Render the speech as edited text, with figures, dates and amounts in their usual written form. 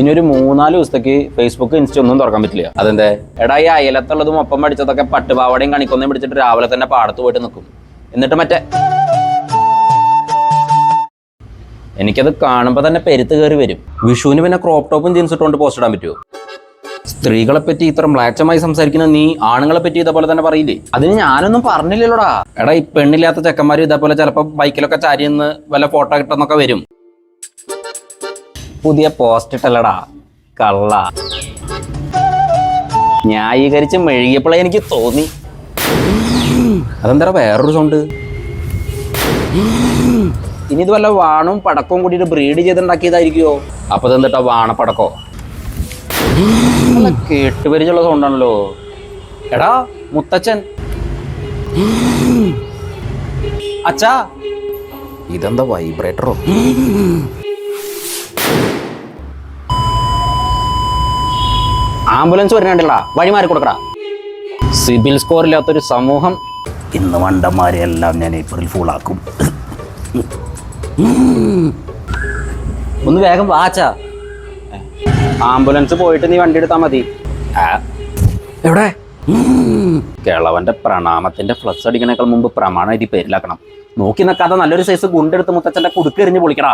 ഇനി ഒരു 3-4 ദിവസത്തേക്ക് ഫേസ്ബുക്ക് ഇൻസ്റ്റ ഒന്നും തുറക്കാൻ പറ്റില്ല. അതെന്തേ? എടാ ഈ അയലത്തുള്ളതും ഒപ്പം പഠിച്ചതൊക്കെ പട്ടുപാവാടയും കണിക്കൊന്നയും പിടിച്ചിട്ട് രാവിലെ തന്നെ പാടത്ത് പോയിട്ട് നിൽക്കും. എന്നിട്ട് മറ്റേ എനിക്കത് കാണുമ്പോൾ തന്നെ പെരുത്ത് കയറി വരും. വിഷുവിന് പിന്നെ ക്രോപ്പ് ടോപ്പും ജീൻസ് ഇട്ടുകൊണ്ട് പോസ്റ്റ് ഇടാൻ പറ്റുമോ? സ്ത്രീകളെ പറ്റി ഇത്ര മ്ലേച്ഛമായി സംസാരിക്കുന്ന നീ ആണുങ്ങളെ പറ്റി ഇതേപോലെ തന്നെ പറയില്ലേ? അതിന് ഞാനൊന്നും പറഞ്ഞില്ലല്ലോടാ. എടാ ഈ പെണ്ണില്ലാത്ത ചെക്കന്മാർ ഇതേപോലെ ചിലപ്പോൾ ബൈക്കിലൊക്കെ ചാരിയെന്ന് വല്ല ഫോട്ടോ കിട്ടുന്നൊക്കെ വരും. പുതിയ പോസ്റ്റ് ഇട്ടല്ലടാ കള്ള. ന്യായീകരിച്ച് മെഴുകിയപ്പോഴേ എനിക്ക് തോന്നി. അതെന്താ വേറൊരു സൗണ്ട്? ഇനി ഇത് വല്ല വാണവും പടക്കവും കൂടിയിട്ട് ബ്രീഡ് ചെയ്തുണ്ടാക്കിയതായിരിക്കുമോ? അപ്പൊ ഇതെന്താ വാണപ്പടക്കോ? കേട്ടുപരിച്ചുള്ള സൗണ്ടാണല്ലോ. എടാ മുത്തച്ഛൻ, അച്ഛാ ഇതെന്താ വൈബ്രേറ്ററോ? ആംബുലൻസ് വരുന്നുണ്ടല്ല, വഴി മാറി കൊടുക്കടാ. സിബിൽ സ്കോർ ഇല്ലാത്തൊരു സമൂഹം. ഇന്ന് മണ്ടന്മാരെ എല്ലാം ഞാൻ ഏപ്രിൽ ഫൂളാക്കും. ഒന്ന് വേഗം വാച്ചാ. ആംബുലൻസ് പോയിട്ട് നീ വണ്ടി എടുത്താൽ മതി. എവിടെ? കിളവന്റെ പ്രണാമത്തിന്റെ ഫ്ലക്സ് അടിക്കണേക്കാൾ മുമ്പ് പ്രമാണം എഴുതി പേരിലാക്കണം. നോക്കി നിൽക്കാതെ നല്ലൊരു സൈസ് ഗുണ്ടെടുത്ത് മുത്തച്ഛന്റെ കുടുക്കെറിഞ്ഞ് പൊളിക്കടാ.